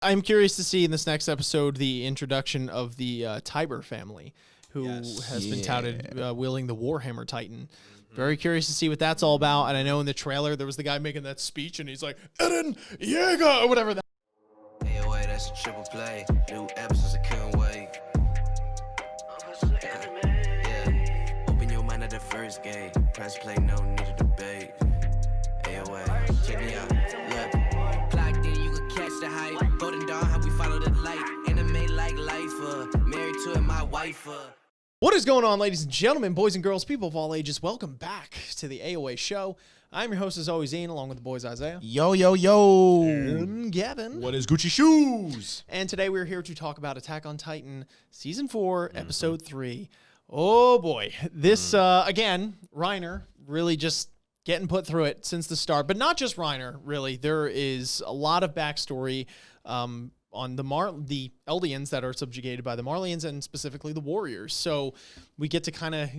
I'm curious to see in this next episode the introduction of the Tiber family, who has been touted wielding the Warhammer Titan. Very curious to see what that's all about. And I know in the trailer there was the guy making that speech, and he's like, Eren Yeager, or whatever that. AoA, that's a triple play. New episodes, I couldn't wait. Yeah. Open your mind at the first gate. Press play, no need to debate. AoA, check me out. Look, plugged in, you can catch the hype. Golden Dawn, how we follow the light. Anime like life, married to it, my wife. What is going on, ladies and gentlemen, boys and girls, people of all ages? Welcome back to the AoA show. I'm your host, as always, Ian, along with the boys, Isaiah. Yo, yo, yo. And Gavin. What is Gucci shoes? And today we're here to talk about Attack on Titan, Season 4, Episode 3. Oh, boy. This, again, Reiner really just getting put through it since the start. But not just Reiner, really. There is a lot of backstory on the Eldians that are subjugated by the Marlians and specifically the Warriors. So we get to kind of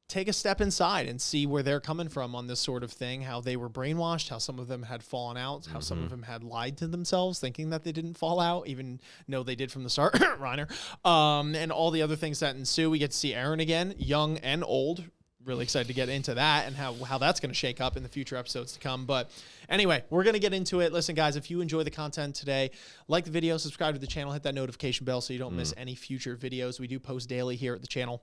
take a step inside and see where they're coming from on this sort of thing, how they were brainwashed, how some of them had fallen out, how some of them had lied to themselves thinking that they didn't fall out, even though they did from the start, Reiner, and all the other things that ensue. We get to see Eren again, young and old. Really excited to get into that and how that's going to shake up in the future episodes to come. But anyway, we're going to get into it. Listen, guys, if you enjoy the content today, like the video, subscribe to the channel, hit that notification bell so you don't miss any future videos. We do post daily here at the channel.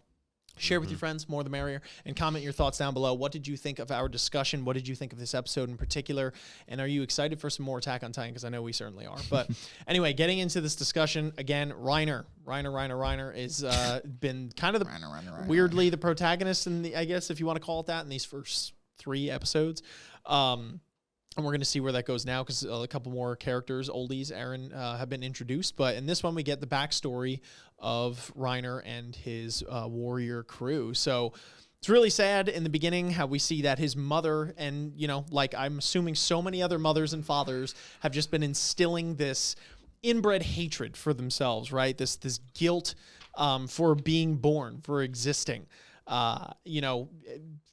Share with your friends, more the merrier, and comment your thoughts down below. What did you think of our discussion? What did you think of this episode in particular? And are you excited for some more Attack on Titan? Because I know we certainly are. But anyway, getting into this discussion, again, Reiner is been kind of weirdly the protagonist, in the, I guess, if you want to call it that, in these first 3 episodes. And we're going to see where that goes now because a couple more characters, oldies, Eren, have been introduced. But in this one, we get the backstory of Reiner and his warrior crew. So it's really sad in the beginning how we see that his mother and, you know, like I'm assuming so many other mothers and fathers have just been instilling this inbred hatred for themselves, right? This guilt for being born, for existing, you know,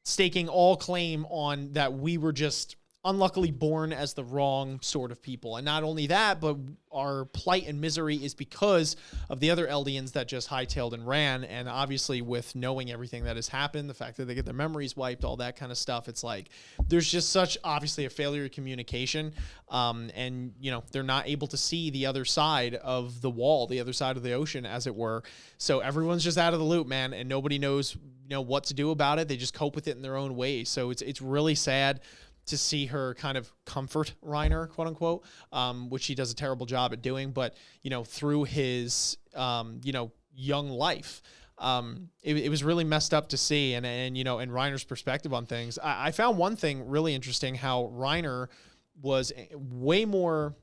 staking all claim on that we were just unluckily born as the wrong sort of people. And not only that, but our plight and misery is because of the other Eldians that just hightailed and ran. And obviously with knowing everything that has happened, the fact that they get their memories wiped, all that kind of stuff, it's like there's just such obviously a failure of communication. And, you know, they're not able to see the other side of the wall, the other side of the ocean, as it were. So everyone's just out of the loop, man, and nobody knows, you know, what to do about it. They just cope with it in their own ways. So it's really sad to see her kind of comfort Reiner, quote unquote, which he does a terrible job at doing. But, you know, through his, you know, young life, it was really messed up to see. And you know, and Reiner's perspective on things. I found one thing really interesting, how Reiner was way more,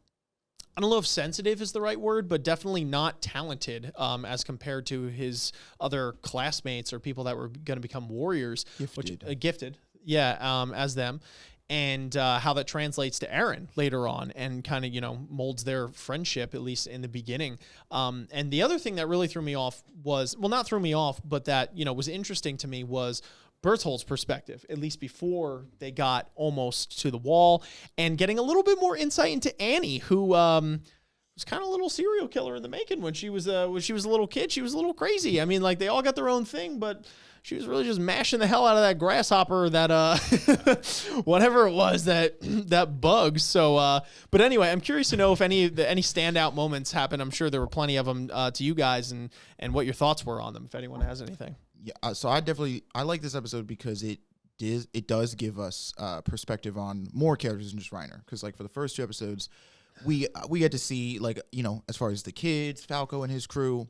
I don't know if sensitive is the right word, but definitely not talented as compared to his other classmates or people that were going to become warriors. Gifted. Yeah, as them. And how that translates to Eren later on and kind of, you know, molds their friendship, at least in the beginning. And the other thing that really threw me off was, well, not threw me off, but that, you know, was interesting to me was Bertholdt's perspective, at least before they got almost to the wall, and getting a little bit more insight into Annie, who was kind of a little serial killer in the making when she was a little kid. She was a little crazy. I mean, like, they all got their own thing, but she was really just mashing the hell out of that grasshopper, that whatever it was, that bug. So, but anyway, I'm curious to know if any standout moments happened. I'm sure there were plenty of them to you guys, and what your thoughts were on them, if anyone has anything. Yeah, so I like this episode because it does give us perspective on more characters than just Reiner. Because like for the first 2 episodes, we get to see, like, you know, as far as the kids, Falco and his crew,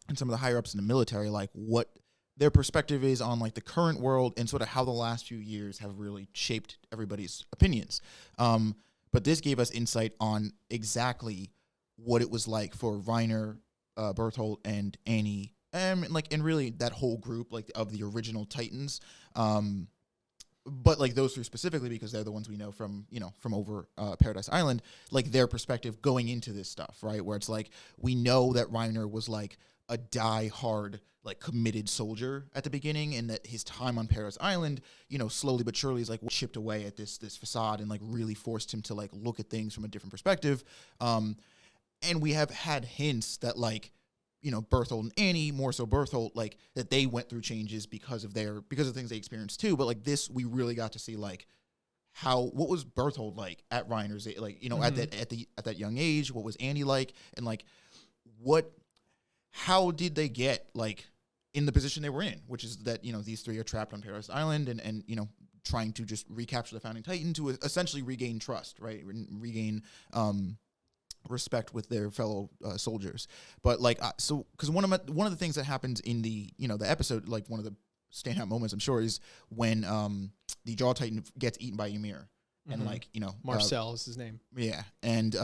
and some of the higher ups in the military, like what their perspective is on like the current world and sort of how the last few years have really shaped everybody's opinions. But this gave us insight on exactly what it was like for Reiner, Bertholdt, and Annie, and really that whole group, like, of the original Titans. But like those 3 specifically, because they're the ones we know from, you know, from over Paradise Island, like their perspective going into this stuff, right? Where it's like, we know that Reiner was like a die-hard, like, committed soldier at the beginning, and that his time on Paradise Island, you know, slowly but surely is like chipped away at this facade and like really forced him to like look at things from a different perspective. and we have had hints that like, you know, Berthold and Annie, more so Berthold, like that they went through changes because of things they experienced too. But like this, we really got to see like what was Berthold like at Reiner's, like, you know, at that young age, what was Annie like, and like how did they get like in the position they were in, which is that, you know, these three are trapped on Paradise Island and you know, trying to just recapture the Founding Titan to essentially regain trust, right? Regain respect with their fellow soldiers. But like, so because one of the things that happens in the, you know, the episode, like one of the standout moments, I'm sure, is when the Jaw Titan gets eaten by Ymir, and like, you know, Marcel is his name. Yeah, and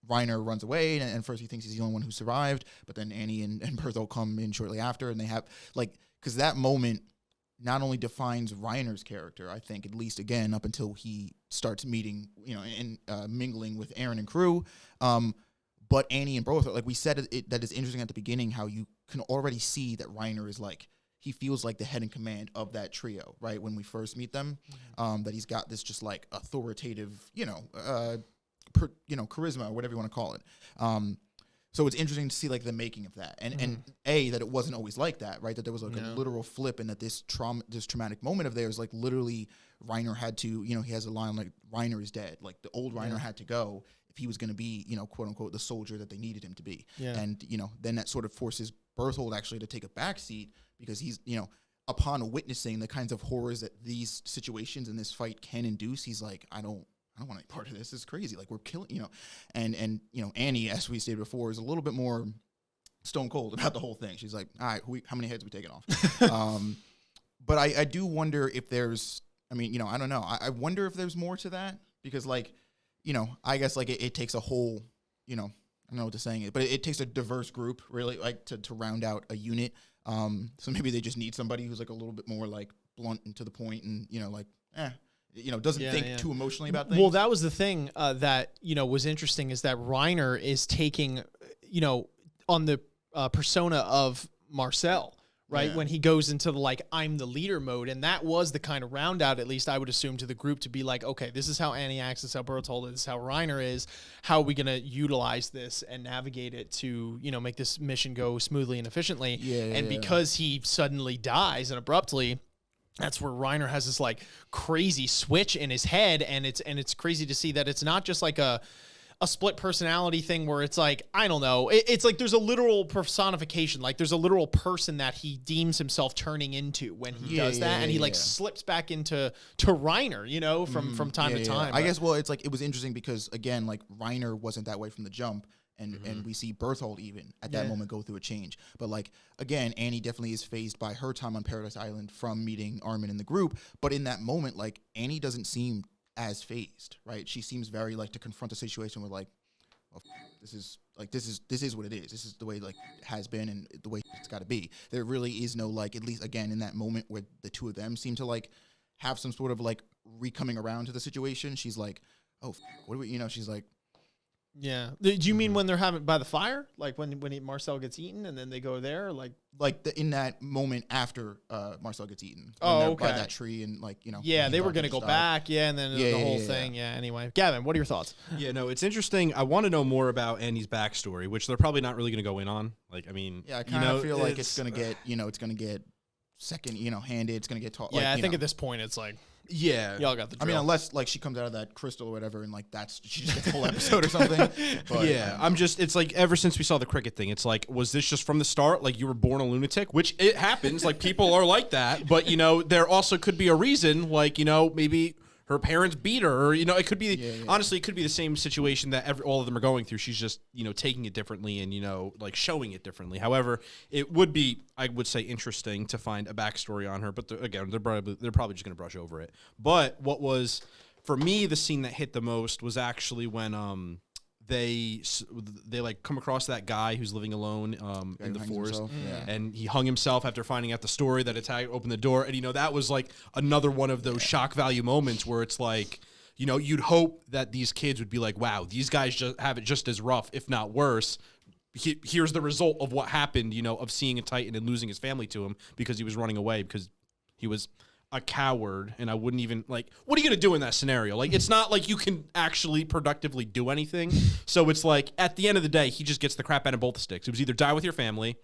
Reiner runs away, and first he thinks he's the only one who survived, but then Annie and Berthold come in shortly after, and they have like, because that moment not only defines Reiner's character, I think, at least again up until he starts meeting, you know, and mingling with Eren and crew, but Annie and Berthold, like we said, that is interesting at the beginning how you can already see that Reiner is like, he feels like the head in command of that trio, right? When we first meet them, that he's got this just like authoritative, you know, charisma or whatever you want to call it. So it's interesting to see like the making of that, and that it wasn't always like that, right? That there was like a literal flip, and that this traumatic moment of theirs, like literally Reiner had to, you know, he has a line like Reiner is dead, like the old Reiner had to go if he was going to be, you know, quote unquote the soldier that they needed him to be, and you know, then that sort of forces Berthold actually to take a backseat because he's, you know, upon witnessing the kinds of horrors that these situations in this fight can induce, he's like, I don't want any part of this. It's crazy. Like we're killing, you know, and you know, Annie, as we stated before, is a little bit more stone cold about the whole thing. She's like, all right, how many heads are we taking off? But I do wonder if there's, I mean, you know, I don't know. I wonder if there's more to that because, like, you know, I guess like it takes a whole, you know, I don't know what to saying it, but it takes a diverse group really like to round out a unit. So maybe they just need somebody who's like a little bit more like blunt and to the point, and you know, like, you know, doesn't think too emotionally about things. Well, that was the thing that, you know, was interesting is that Reiner is taking, you know, on the persona of Marcel, right? Yeah. When he goes into the, like, I'm the leader mode. And that was the kind of round out, at least I would assume, to the group to be like, okay, this is how Annie acts, this is how Berthold is, this is how Reiner is. How are we going to utilize this and navigate it to, you know, make this mission go smoothly and efficiently? Because he suddenly dies and abruptly, that's where Reiner has this like crazy switch in his head, and it's crazy to see that it's not just like a split personality thing where it's like, I don't know, it's like there's a literal personification, like there's a literal person that he deems himself turning into when he does that, and he like slips back into Reiner, you know, from time to time. I guess, well, it's like it was interesting because again, like Reiner wasn't that way from the jump. And we see Berthold even at that moment go through a change. But like, again, Annie definitely is phased by her time on Paradise Island from meeting Armin in the group. But in that moment, like, Annie doesn't seem as phased, right? She seems very like to confront the situation with like, well, this is what it is. This is the way like it has been and the way it's got to be. There really is no like, at least again in that moment where the two of them seem to like have some sort of like coming around to the situation. She's like, oh, what do we, you know? She's like, yeah. Do you mean when they're having by the fire, like when Marcel gets eaten and then they go there, like in that moment after Marcel gets eaten? Oh, okay. By that tree and like, you know. Yeah, they were gonna go back. Yeah, and then the whole thing. Yeah. Anyway, Gavin, what are your thoughts? Yeah, no, it's interesting. I want to know more about Annie's backstory, which they're probably not really gonna go in on. Like, I mean, yeah, I kind of feel like it's gonna get, you know, it's gonna get second, you know, handed. It's gonna get taught. Yeah, like, I think at this point it's like. Yeah, y'all got the drill. I mean, unless like she comes out of that crystal or whatever, and like she just gets a whole episode or something. But, yeah, it's like ever since we saw the cricket thing, it's like, was this just from the start? Like you were born a lunatic, which it happens. Like people are like that, but you know, there also could be a reason. Like, you know, maybe her parents beat her, or, you know, it could be, honestly, it could be the same situation that all of them are going through. She's just, you know, taking it differently and, you know, like showing it differently. However, it would be, I would say, interesting to find a backstory on her, but again, they're probably just going to brush over it. But what was, for me, the scene that hit the most was actually when, they like come across that guy who's living alone in the forest, and he hung himself after finding out the story that Italian opened the door, and you know that was like another one of those shock value moments where it's like, you know, you'd hope that these kids would be like, wow, these guys just have it just as rough, if not worse. Here's the result of what happened, you know, of seeing a Titan and losing his family to him because he was running away because he was a coward, and I wouldn't even like. What are you gonna do in that scenario? Like, it's not like you can actually productively do anything. So it's like at the end of the day, he just gets the crap out of both sticks. It was either die with your family,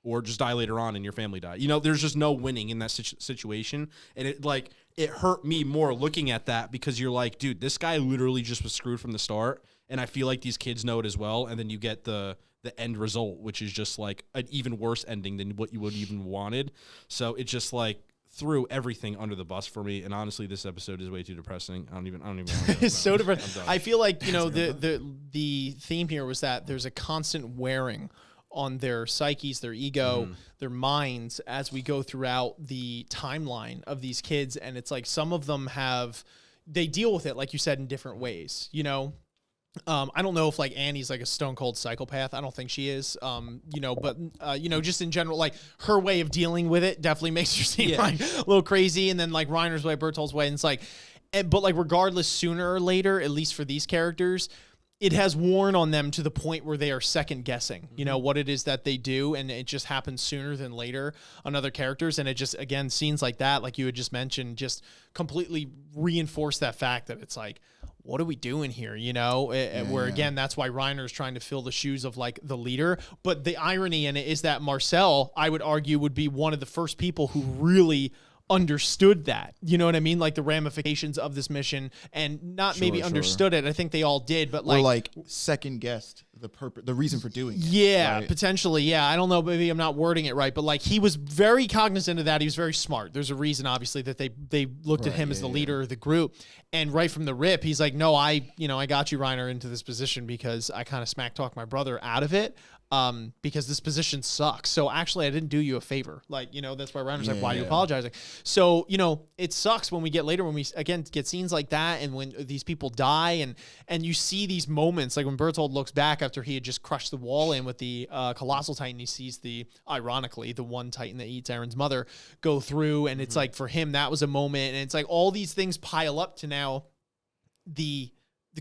or just die later on and your family die. You know, there's just no winning in that situation, and it hurt me more looking at that because you're like, dude, this guy literally just was screwed from the start, and I feel like these kids know it as well. And then you get the end result, which is just like an even worse ending than what you would even wanted. So it just like threw everything under the bus for me, and honestly, this episode is way too depressing. I don't even. Want to It's so depressing. I feel like the theme here was that there's a constant wearing on their psyches, their ego, their minds as we go throughout the timeline of these kids, and it's like some of them they deal with it, like you said, in different ways. You know. I don't know if like Annie's like a stone cold psychopath. I don't think she is. But just in general, like her way of dealing with it definitely makes her seem like a little crazy. And then like Reiner's way, Berthold's way, and it's like, but like regardless, sooner or later, at least for these characters, it has worn on them to the point where they are second guessing, what it is that they do. And it just happens sooner than later on other characters. And it just, again, scenes like that, like you had just mentioned, just completely reinforce that fact that it's like, what are we doing here? Where again, that's why Reiner is trying to fill the shoes of like the leader. But the irony in it is that Marcel, I would argue, would be one of the first people who really understood that, you know what I mean? Like the ramifications of this mission, and not maybe understood it. I think they all did, but like second guessed the reason for doing it. Yeah, right? potentially. Yeah, I don't know. Maybe I'm not wording it right, but like he was very cognizant of that. He was very smart. There's a reason, obviously, that they looked at him as the leader of the group, and right from the rip, he's like, no, I got you, Reiner, into this position because I kind of smack talked my brother out of it. Because this position sucks. So actually I didn't do you a favor. Like, that's why Reiner's like, why are you apologizing? So, it sucks when we get later, when we again get scenes like that, and when these people die, and you see these moments, like when Berthold looks back after he had just crushed the wall in with the Colossal Titan, he sees ironically, the one Titan that eats Aaron's mother go through, and it's like, for him, that was a moment, and it's like all these things pile up to now the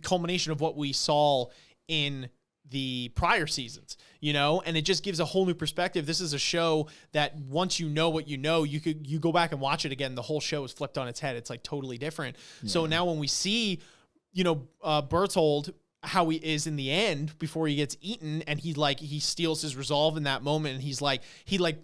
culmination of what we saw in the prior seasons, and it just gives a whole new perspective. This is a show that once you know what you know, you go back and watch it again, the whole show is flipped on its head. It's like totally different. Yeah. So now when we see, Berthold, how he is in the end before he gets eaten, and he steals his resolve in that moment, and he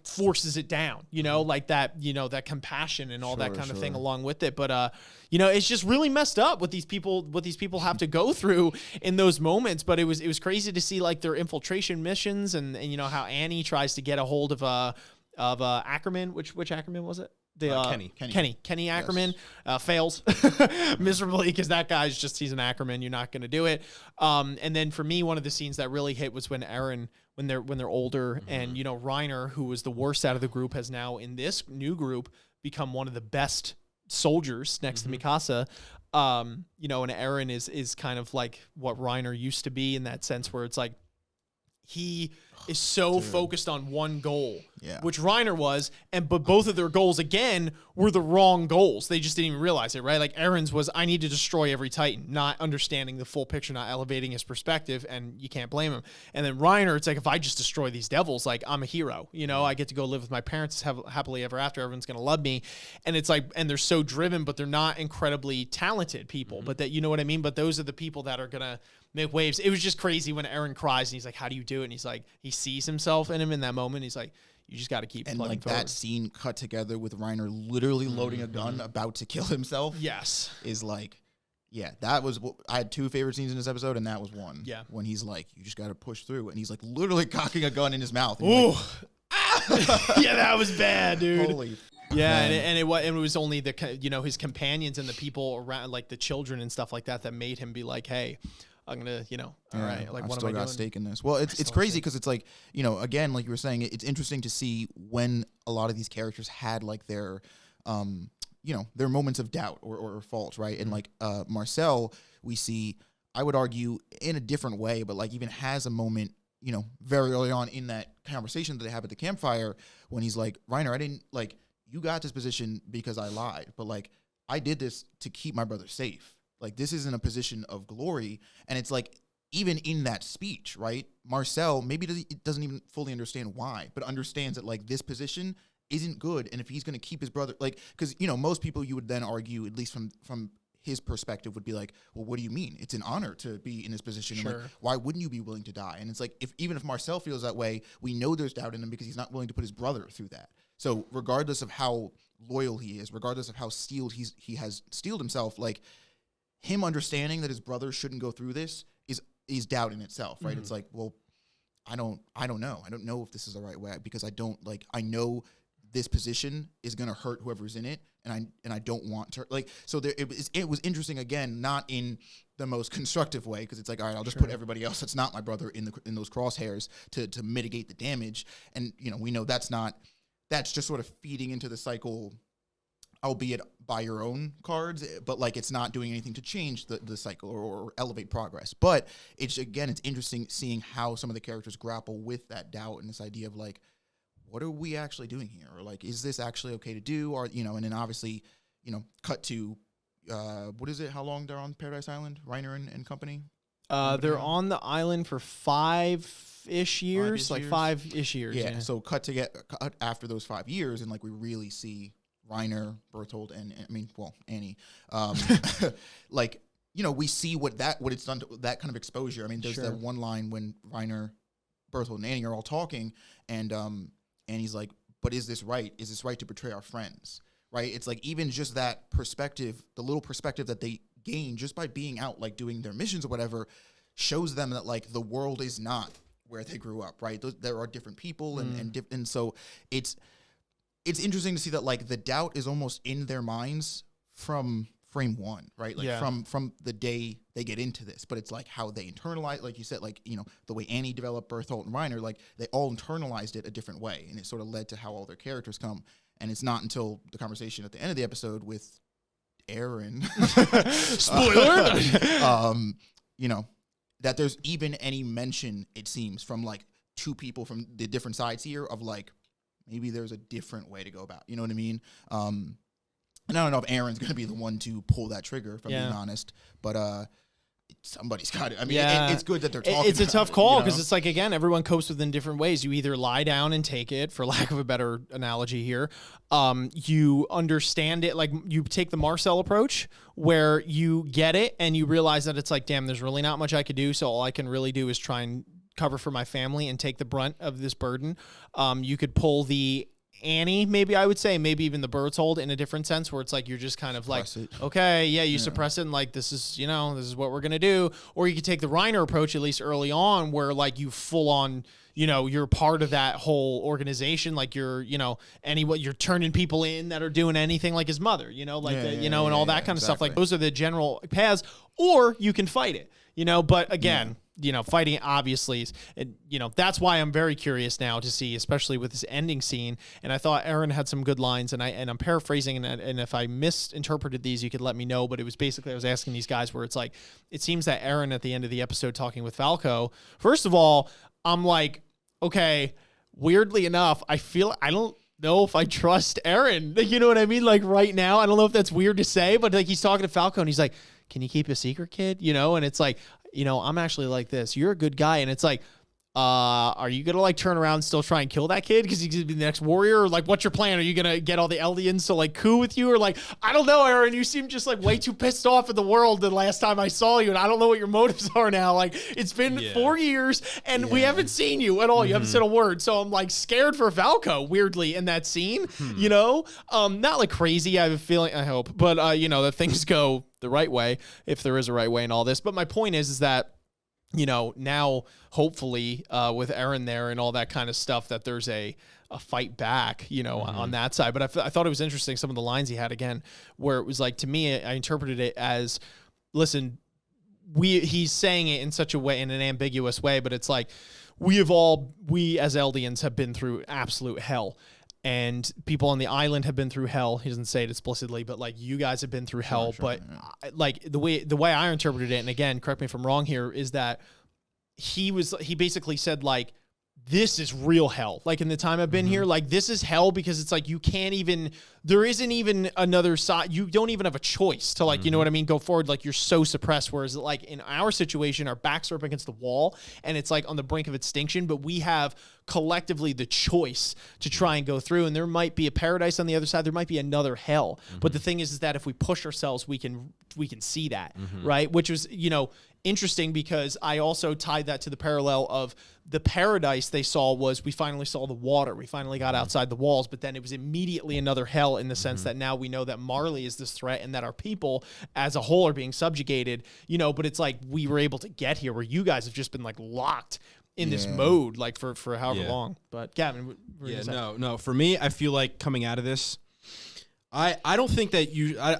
forces it down, like that, that compassion and all that kind of thing along with it. But it's just really messed up what these people have to go through in those moments. But it was crazy to see like their infiltration missions, and how Annie tries to get a hold of Ackerman. Which Ackerman was it? Kenny Ackerman fails miserably because that guy's he's an Ackerman. You're not going to do it. And then for me, one of the scenes that really hit was when Eren, when they're older, and Reiner, who was the worst out of the group, has now in this new group become one of the best soldiers next to Mikasa. And Eren is kind of like what Reiner used to be in that sense, where it's like he is so focused on one goal, which Reiner was, but both of their goals again were the wrong goals. They just didn't even realize it, right? Like Eren's was, I need to destroy every Titan, not understanding the full picture, not elevating his perspective, and you can't blame him. And then Reiner, it's like, if I just destroy these devils, like I'm a hero, I get to go live with my parents happily ever after. Everyone's gonna love me, and it's like, and they're so driven, but they're not incredibly talented people. But that, you know what I mean? But those are the people that are gonna make waves. It was just crazy when Eren cries and he's like, how do you do it? And he's like, he sees himself in him in that moment. He's like, you just got to keep plugging forward. That scene cut together with Reiner literally loading a gun about to kill himself. Yes. Is like, that was, I had two favorite scenes in this episode, and that was one. Yeah. When he's like, you just got to push through. And he's like literally cocking a gun in his mouth. Ooh. Like, yeah, that was bad, dude. Holy yeah, and it was only the his companions and the people around, like the children and stuff like that, that made him be like, hey, I'm gonna, all right, like, I've what still am I got doing? stake in this. Well, it's crazy because it's like, again, like you were saying, it's interesting to see when a lot of these characters had like their, their moments of doubt or fault, right? And like Marcel, we see, I would argue, in a different way, but like even has a moment, very early on in that conversation that they have at the campfire, when he's like, Reiner, I didn't, like, you got this position because I lied, but like, I did this to keep my brother safe. Like, this isn't a position of glory. And it's like, even in that speech, right? Marcel maybe doesn't even fully understand why, but understands that like this position isn't good, and if he's going to keep his brother, like, because most people, you would then argue, at least from his perspective, would be like, well, what do you mean? It's an honor to be in this position. Sure. And like, why wouldn't you be willing to die? And it's like, even if Marcel feels that way, we know there's doubt in him because he's not willing to put his brother through that. So regardless of how loyal he is, regardless of how steeled he has steeled himself, like, him understanding that his brother shouldn't go through this is doubt in itself, right? It's like, well, I don't know. I don't know if this is the right way, because I know this position is going to hurt whoever's in it, and I don't want to, like, so it was interesting, again, not in the most constructive way, because it's like, all right, I'll just put everybody else that's not my brother in those crosshairs to mitigate the damage. And we know that's just sort of feeding into the cycle, albeit by your own cards, but like, it's not doing anything to change the cycle or elevate progress. But it's interesting seeing how some of the characters grapple with that doubt and this idea of like, what are we actually doing here? Or like, is this actually okay to do? Or, and then obviously, cut to, what is it? How long they're on Paradise Island, Reiner and company? They're on the island for 5-ish years, 5-ish years. Yeah. So cut after those 5 years, and like, we really see Reiner, Berthold, and Annie. Like, we see what it's done to that kind of exposure. I mean, there's that one line when Reiner, Berthold, and Annie are all talking, and he's like, but is this right? Is this right to betray our friends? Right? It's like, even just that perspective, the little perspective that they gain just by being out, like, doing their missions or whatever, shows them that, like, the world is not where they grew up, right? There are different people, and so it's interesting to see that, like, the doubt is almost in their minds from frame one, right? Like, from the day they get into this, but it's like how they internalize, like you said, like, the way Annie developed Berthold and Reiner, like, they all internalized it a different way, and it sort of led to how all their characters come. And it's not until the conversation at the end of the episode with Aaron, spoiler, that there's even any mention, it seems, from like two people from the different sides here of like, maybe there's a different way to go about, you know what I mean? And I don't know if Aaron's going to be the one to pull that trigger, if I'm being honest, but somebody's got it. I mean, it's good that they're talking. It's a about tough it, call, because it's like, again, everyone copes with it in different ways. You either lie down and take it, for lack of a better analogy here. You understand it, like, you take the Marcel approach, where you get it and you realize that it's like, damn, there's really not much I could do, so all I can really do is try and cover for my family and take the brunt of this burden. You could pull the Annie, maybe I would say, maybe even the Berthold in a different sense, where it's like, you're just kind of like, okay, you suppress it, and like, this is what we're going to do. Or you could take the Reiner approach, at least early on, where like, you full on, you're part of that whole organization. Like, you're, you're turning people in that are doing anything, like his mother, and all that kind of stuff. Like, those are the general paths. Or you can fight it, but again, fighting obviously is, that's why I'm very curious now to see, especially with this ending scene. And I thought Aaron had some good lines, and I'm paraphrasing, and if I misinterpreted these, you could let me know. But it was basically, I was asking these guys where it's like, it seems that Aaron at the end of the episode talking with Falco, first of all, I'm like, okay, weirdly enough, I don't know if I trust Aaron. You know what I mean? Like, right now, I don't know if that's weird to say, but like, he's talking to Falco and he's like, can you keep a secret, kid? And it's like, I'm actually like this. You're a good guy. And it's like, are you going to like turn around and still try and kill that kid because he's going to be the next warrior? Or like, what's your plan? Are you going to get all the Eldians to like coup with you? Or like, I don't know, Aaron, you seem just like way too pissed off at the world the last time I saw you. And I don't know what your motives are now. Like, it's been 4 years and we haven't seen you at all. You haven't said a word. So I'm like scared for Falco, weirdly, in that scene, not like crazy. I have a feeling, I hope, but that things go the right way, if there is a right way in all this. But my point is that, now hopefully with Aaron there and all that kind of stuff, that there's a fight back, on that side. But I thought it was interesting, some of the lines he had again, where it was like, to me, I interpreted it as, listen, he's saying it in such a way, in an ambiguous way, but it's like, we as Eldians have been through absolute hell. And people on the island have been through hell. He doesn't say it explicitly, but like, you guys have been through hell. But like, the way I interpreted it, and again, correct me if I'm wrong here, is that he basically said like, this is real hell. Like in the time I've been here, like this is hell because it's like you can't even, there isn't even another side. You don't even have a choice to like, you know what I mean, go forward. Like you're so suppressed. Whereas like in our situation, our backs are up against the wall and it's like on the brink of extinction, but we have collectively the choice to try and go through. And there might be a paradise on the other side. There might be another hell. But the thing is that if we push ourselves, we can see that, right? Which was, you know, interesting because I also tied that to the parallel of the paradise they saw was we finally saw the water. We finally got outside the walls, but then it was immediately another hell in the sense that now we know that Marley is this threat and that our people as a whole are being subjugated, you know, but it's like we were able to get here where you guys have just been like locked in this mode like for however long. But Gavin, what were you gonna say? No. For me, I feel like coming out of this, I don't think that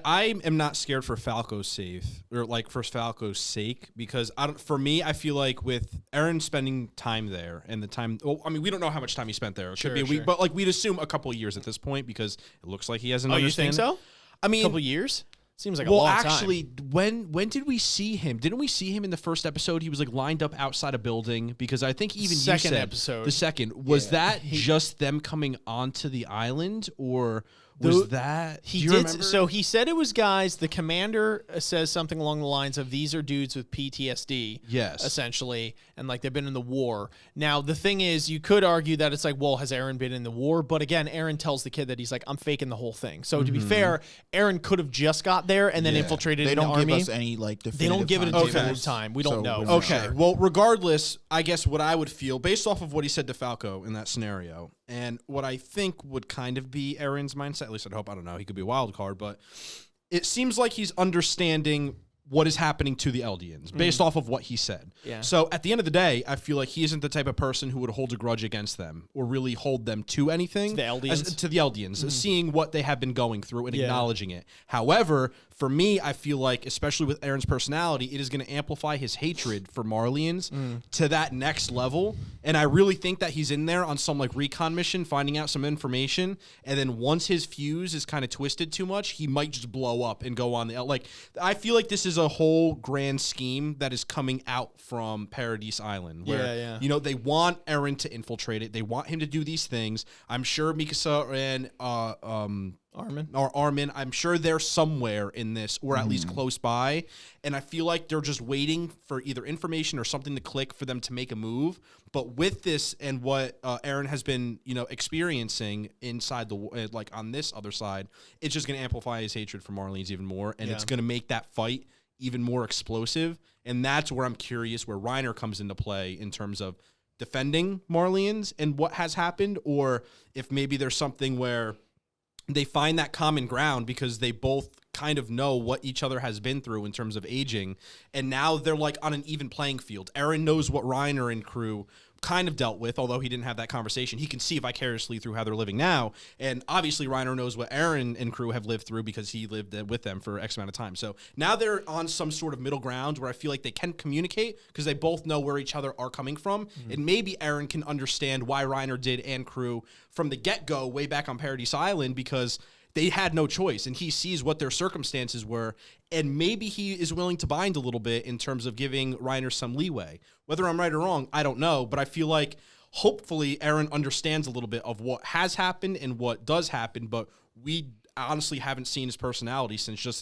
I am not scared for Falco's sake or like for Falco's sake because for me I feel like with Aaron spending time there and the time I mean we don't know how much time he spent there. It could be a week, but like we'd assume a couple of years at this point because it looks like he has an understanding. You think so? I mean, a couple of years? Seems like a long time. Well, actually, when did we see him? Didn't we see him in the first episode? He was like lined up outside a building because I think even second you said episode. The second was that just them coming onto the island or was that he did? So he said it was guys. The commander says something along the lines of these are dudes with PTSD. Yes, essentially, and like they've been in the war. Now the thing is, you could argue that it's like, well, has Aaron been in the war? But again, Aaron tells the kid that he's like, I'm faking the whole thing. So to be fair, Aaron could have just got there and then infiltrated. They the don't army. give us any like definitive. They don't give it a timetable. definitive time. We don't know. Okay. Well, regardless, I guess what I would feel based off of what he said to Falco in that scenario, and what I think would kind of be Aaron's mindset. At least I'd hope. I don't know. He could be a wild card, but it seems like he's understanding what is happening to the Eldians based off of what he said. Yeah. So at the end of the day, I feel like he isn't the type of person who would hold a grudge against them or really hold them to anything. To the Eldians? Seeing what they have been going through and acknowledging it. However, for me, I feel like, especially with Aaron's personality, it is going to amplify his hatred for Marlians to that next level. And I really think that he's in there on some like recon mission, finding out some information. And then once his fuse is kind of twisted too much, he might just blow up and go on the like. I feel like this is a whole grand scheme that is coming out from Paradise Island, where you know they want Aaron to infiltrate it. They want him to do these things. I'm sure Mikasa and Armin, I'm sure they're somewhere in this, or at least close by. And I feel like they're just waiting for either information or something to click for them to make a move. But with this and what Aaron has been, you know, experiencing inside the like on this other side, it's just going to amplify his hatred for Marlene even more, and it's going to make that fight even more explosive. And that's where I'm curious where Reiner comes into play in terms of defending Marleans and what has happened, or if maybe there's something where they find that common ground because they both kind of know what each other has been through in terms of aging, and now they're like on an even playing field. Aaron knows what Reiner and crew kind of dealt with, although he didn't have that conversation. He can see vicariously through how they're living now, and obviously Reiner knows what Aaron and crew have lived through because he lived with them for X amount of time. So now they're on some sort of middle ground where I feel like they can communicate because they both know where each other are coming from, and maybe Aaron can understand why Reiner did and crew from the get-go way back on Paradise Island because they had no choice, and he sees what their circumstances were, and maybe he is willing to bind a little bit in terms of giving Reiner some leeway. Whether I'm right or wrong, I don't know, but I feel like hopefully Aaron understands a little bit of what has happened and what does happen, but we honestly haven't seen his personality since just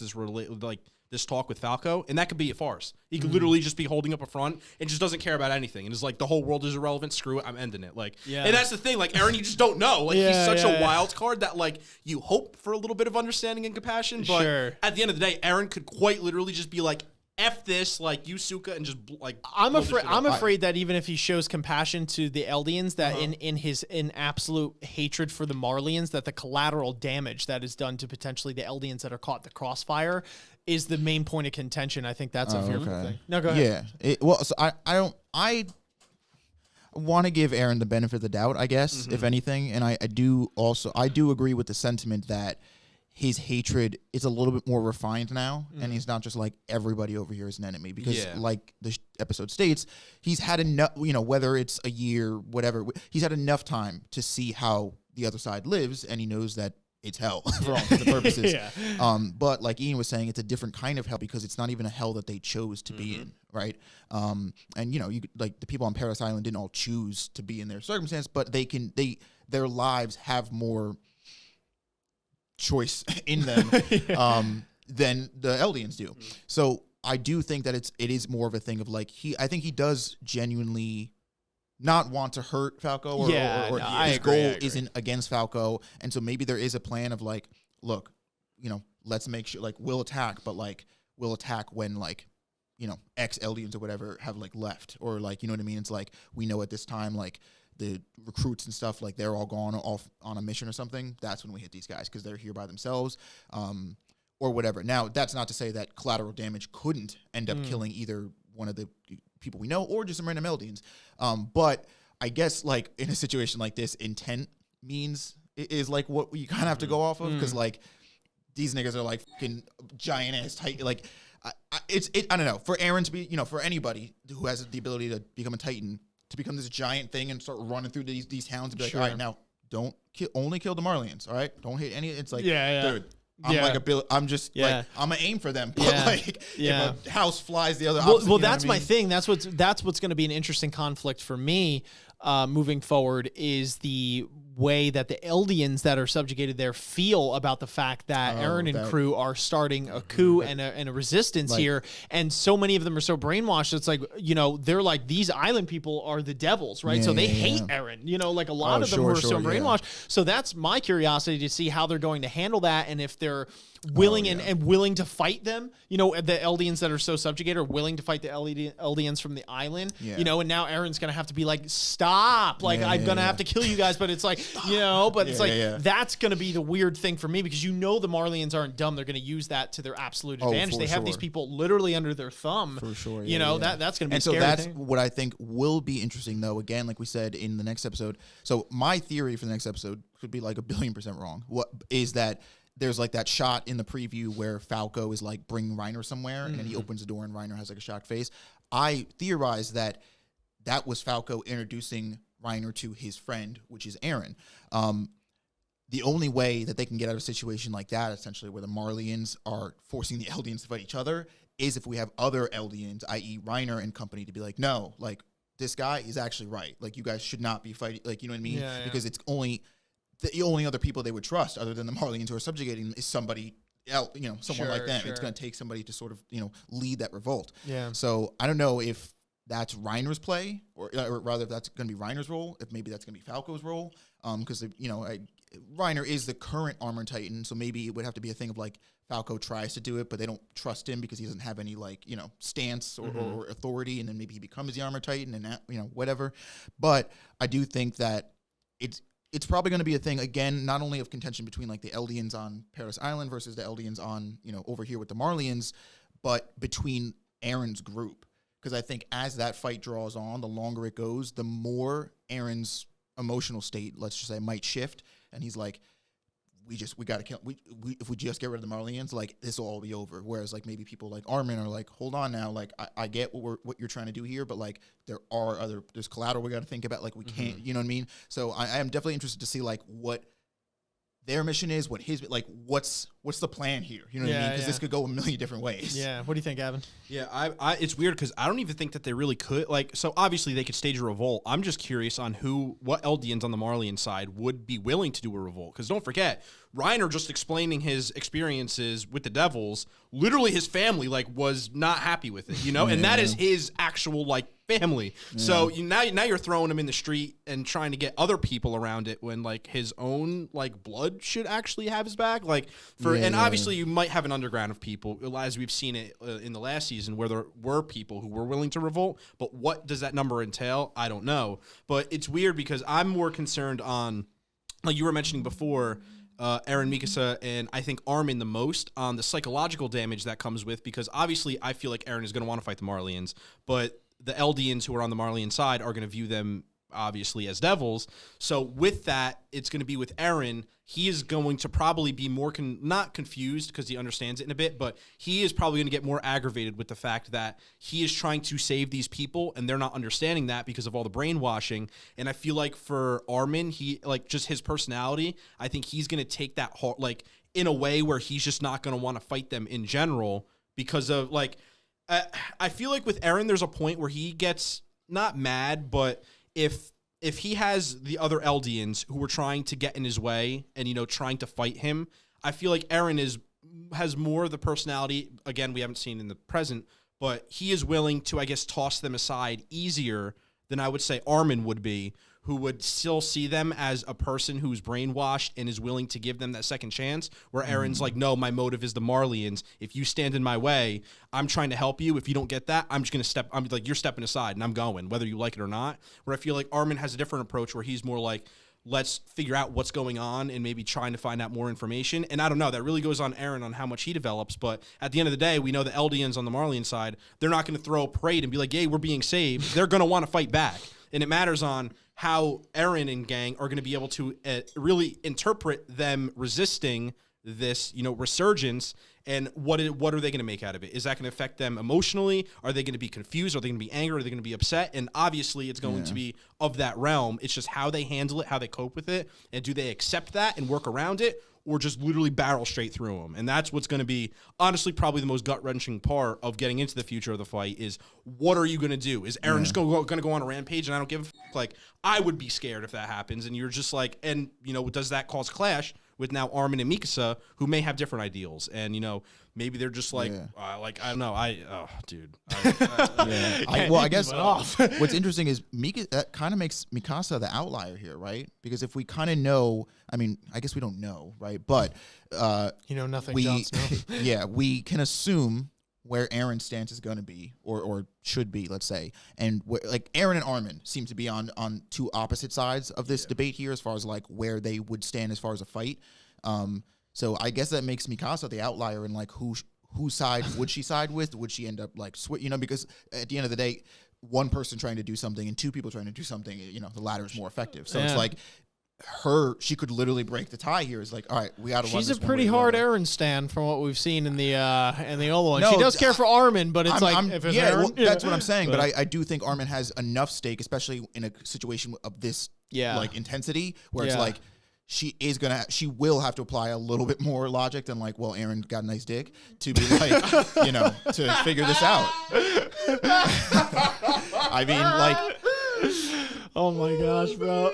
this talk with Falco, and that could be a farce. He could literally just be holding up a front and just doesn't care about anything, and is like, the whole world is irrelevant, screw it, I'm ending it. Like, and that's the thing, like, Aaron, you just don't know. Like, he's such a wild card that, like, you hope for a little bit of understanding and compassion, but at the end of the day, Aaron could quite literally just be like, F this, like, Yusuka, and just, like, I'm afraid that even if he shows compassion to the Eldians, that in absolute hatred for the Marlians, that the collateral damage that is done to potentially the Eldians that are caught in the crossfire is the main point of contention. I think that's a fearful thing. No, go ahead. Yeah. So I want to give Aaron the benefit of the doubt, I guess, if anything. And I do agree with the sentiment that his hatred is a little bit more refined now, and he's not just like everybody over here is an enemy, because like the episode states, he's had enough, you know, whether it's a year, whatever, he's had enough time to see how the other side lives, and he knows that it's hell for all intents and purposes. Yeah. But like Ian was saying, it's a different kind of hell because it's not even a hell that they chose to be in, right? And you know, like the people on Paradise Island didn't all choose to be in their circumstance, but their lives have more choice in them than the Eldians do. So I do think that it is more of a thing of like I think he does genuinely not want to hurt Falco or his goal isn't against Falco. And so maybe there is a plan of like, look, you know, let's make sure like we'll attack, but like we'll attack when like, you know, ex Eldians or whatever have like left or like, you know what I mean? It's like, we know at this time, like the recruits and stuff, like they're all gone off on a mission or something. That's when we hit these guys because they're here by themselves. Or whatever. Now, that's not to say that collateral damage couldn't end up killing either one of the people we know or just some random Eldians. But I guess, like, in a situation like this, intent is like what you kind of have to go off of because, like, these niggas are like fucking giant-ass Titan. Like, I don't know. For Eren to be, you know, for anybody who has the ability to become a Titan, to become this giant thing and start running through these towns and be like, all right, now, don't only kill the Marlians, all right? Don't hit any. It's like, dude. I'm like I'm just like I'm gonna aim for them. But like if a house flies the other opposite, well that's my thing. That's what's going to be an interesting conflict for me moving forward is the way that the Eldians that are subjugated there feel about the fact that Eren and crew are starting a coup and a resistance here, and so many of them are so brainwashed. It's like, you know, they're like, these island people are the devils, right? So they hate Eren, you know, like a lot of them are so brainwashed. So that's my curiosity to see how they're going to handle that, and if they're willing and willing to fight them, you know, the Eldians that are so subjugated are willing to fight the Eldians from the island, you know, and now Eren's gonna have to be like, stop, like I'm gonna have to kill you guys, but it's like, you know, but it's like that's gonna be the weird thing for me because you know the Marlians aren't dumb. They're gonna use that to their absolute advantage. They have these people literally under their thumb. For sure. You know, that's gonna be a scary thing. And so that's what I think will be interesting though, again, like we said in the next episode. So my theory for the next episode could be like 1,000,000,000% wrong. What is that there's like that shot in the preview where Falco is like bringing Reiner somewhere and then he opens the door and Reiner has like a shocked face. I theorize that was Falco introducing Reiner to his friend, which is Eren. The only way that they can get out of a situation like that, essentially where the Marlians are forcing the Eldians to fight each other, is if we have other Eldians, i.e. Reiner and company, to be like, no, like this guy is actually right. Like you guys should not be fighting. Like, you know what I mean? Because it's the only other people they would trust other than the Marlians who are subjugating is somebody else, you know, someone like them. It's going to take somebody to sort of, you know, lead that revolt. So I don't know if that's Reiner's play or rather if that's going to be Reiner's role, if maybe that's going to be Falco's role. Because, you know, Reiner is the current Armored Titan, so maybe it would have to be a thing of like Falco tries to do it, but they don't trust him because he doesn't have any like, you know, stance or authority, and then maybe he becomes the Armored Titan and that, you know, whatever. But I do think that it's probably going to be a thing, again, not only of contention between like the Eldians on Paradise Island versus the Eldians on, you know, over here with the Marlians, but between Eren's group. Because I think as that fight draws on, the longer it goes, the more Eren's emotional state, let's just say, might shift. And he's like, we got to kill, if we just get rid of the Marlians, like this will all be over. Whereas like maybe people like Armin are like, hold on now, like I get what you're trying to do here, but like there's collateral we got to think about, like we can't, you know what I mean? So I am definitely interested to see like what their mission is, what his, like what's the plan here, you know what I mean? Because this could go a million different ways. Yeah. What do you think, Gavin? Yeah, I it's weird because I don't even think that they really could, like, so obviously they could stage a revolt. I'm just curious on what Eldians on the Marlian side would be willing to do a revolt. Because don't forget, Reiner just explaining his experiences with the Devils, literally his family, like, was not happy with it, you know? And that is his actual, like, family. So now you're throwing him in the street and trying to get other people around it when, like, his own, like, blood should actually have his back. Like, obviously you might have an underground of people, as we've seen it in the last season, where there were people who were willing to revolt. But what does that number entail? I don't know. But it's weird because I'm more concerned on, like you were mentioning before, Eren, Mikasa, and I think Armin the most on the psychological damage that comes with, because obviously I feel like Eren is going to want to fight the Marlians, but the Eldians who are on the Marlian side are going to view them obviously as devils. So with that, it's going to be with Eren. He is going to probably be more not confused because he understands it in a bit, but he is probably going to get more aggravated with the fact that he is trying to save these people and they're not understanding that because of all the brainwashing. And I feel like for Armin, he like just his personality, I think he's going to take that like in a way where he's just not going to want to fight them in general because of like I feel like with Eren, there's a point where he gets not mad, but if he has the other Eldians who were trying to get in his way and, you know, trying to fight him, I feel like Eren has more of the personality, again, we haven't seen in the present, but he is willing to, I guess, toss them aside easier than I would say Armin would be, who would still see them as a person who's brainwashed and is willing to give them that second chance, where Eren's like, no, my motive is the Marleyans. If you stand in my way, I'm trying to help you. If you don't get that, I'm just going to I'm like, you're stepping aside and I'm going, whether you like it or not. Where I feel like Armin has a different approach where he's more like, let's figure out what's going on and maybe trying to find out more information. And I don't know, that really goes on Eren on how much he develops. But at the end of the day, we know the Eldians on the Marleyan side, they're not going to throw a parade and be like, yay, we're being saved. They're going to want to fight back. And it matters on how Eren and gang are going to be able to really interpret them resisting this, you know, resurgence, and what are they going to make out of it? Is that going to affect them emotionally? Are they going to be confused? Are they going to be angry? Are they going to be upset? And obviously, it's going to be of that realm. It's just how they handle it, how they cope with it, and do they accept that and work around it, or just literally barrel straight through them? And that's what's going to be, honestly, probably the most gut-wrenching part of getting into the future of the fight is, what are you going to do? Is Eren just going to go on a rampage and I don't give a f-? Like, I would be scared if that happens. And you're just like, and, you know, does that cause clash with now Armin and Mikasa, who may have different ideals? And, you know, maybe they're just like, I don't know. Dude. I guess what's interesting is that kind of makes Mikasa the outlier here, right? Because if we kind of know, I mean, I guess we don't know, right? But you know nothing, Jon Snow. Yeah, we can assume where Eren's stance is going to be, or should be, let's say. And like Eren and Armin seem to be on two opposite sides of this debate here, as far as like where they would stand as far as a fight. So I guess that makes Mikasa the outlier in like whose side would she side with? Would she end up like because at the end of the day, one person trying to do something and two people trying to do something, you know, the latter is more effective. So it's like she could literally break the tie here. It's like, all right, we got to run this. She's a pretty hard Eren stan from what we've seen in the old one. No, she does care for Armin, but it's if it's Eren, that's what I'm saying. But I do think Armin has enough stake, especially in a situation of this like intensity, where it's like she will have to apply a little bit more logic than like, well, Eren got a nice dick, to be like, you know, to figure this out. I mean, like. Oh my gosh, bro.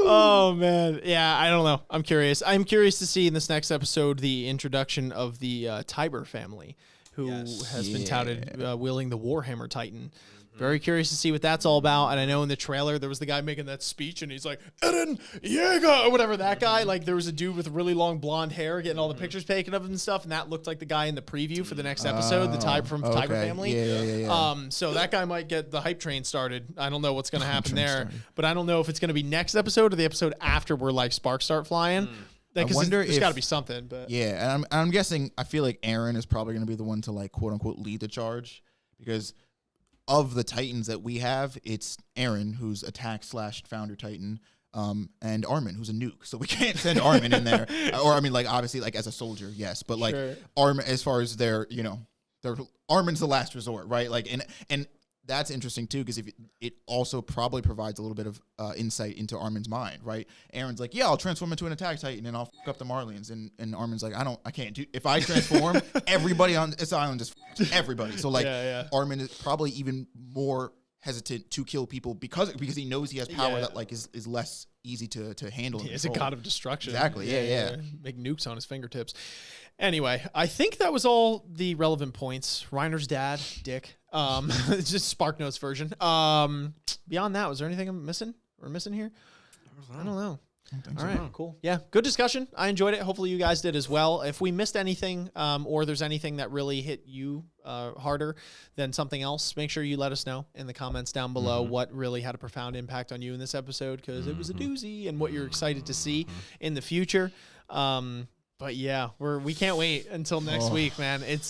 Oh man. Yeah, I don't know. I'm curious. I'm curious to see in this next episode the introduction of the Tiber family, who has been touted wielding the Warhammer Titan. Very curious to see what that's all about. And I know in the trailer there was the guy making that speech and he's like, Eren Yeager, or whatever, that guy. Like there was a dude with really long blonde hair getting all the pictures taken of him and stuff, and that looked like the guy in the preview for the next episode, the Tiber from Tiber family. Yeah. So that guy might get the hype train started. I don't know what's going to happen there, but I don't know if it's going to be next episode or the episode after where like sparks start flying. I wonder there's got to be something. But yeah, and I'm guessing, I feel like Eren is probably going to be the one to like quote unquote lead the charge, because of the Titans that we have, it's Eren, who's attack / founder Titan, and Armin, who's a nuke. So we can't send Armin in there. Or I mean, like obviously, like as a soldier, yes, but like Armin, as far as their, you know, Armin's the last resort, right? Like, and that's interesting too, because if it also probably provides a little bit of insight into Armin's mind, right? Eren's like, yeah, I'll transform into an attack Titan and I'll fuck up the Marleyans, and Armin's like, I can't do. If I transform, everybody on this island just everybody. So like, Armin is probably even more hesitant to kill people because he knows he has power that like is less easy to handle. He's a god of destruction. Exactly. Yeah. Make nukes on his fingertips. Anyway, I think that was all the relevant points. Reiner's dad, Dick. It's just Spark Notes version. Beyond that, was there anything I'm missing? We're missing here? I don't know. All right, cool. Yeah, good discussion. I enjoyed it. Hopefully you guys did as well. If we missed anything, or there's anything that really hit you harder than something else, make sure you let us know in the comments down below what really had a profound impact on you in this episode, because it was a doozy, and what you're excited to see in the future. But yeah, we can't wait until next week, man. It's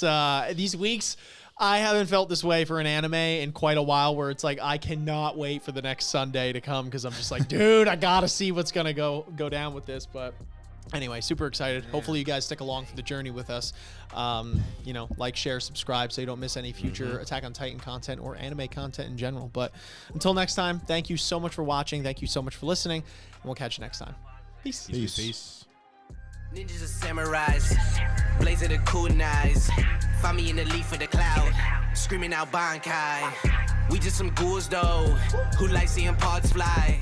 these weeks. I haven't felt this way for an anime in quite a while, where it's like I cannot wait for the next Sunday to come, because I'm just like, dude, I gotta see what's gonna go down with this. But anyway, super excited. Hopefully you guys stick along for the journey with us. You know, like, share, subscribe so you don't miss any future Attack on Titan content or anime content in general. But until next time, thank you so much for watching. Thank you so much for listening, and we'll catch you next time. Peace. Peace. Ninjas are samurais, blaze of the kunais. Find me in the leaf of the cloud, screaming out Bankai. We just some ghouls though, who like seeing parts fly.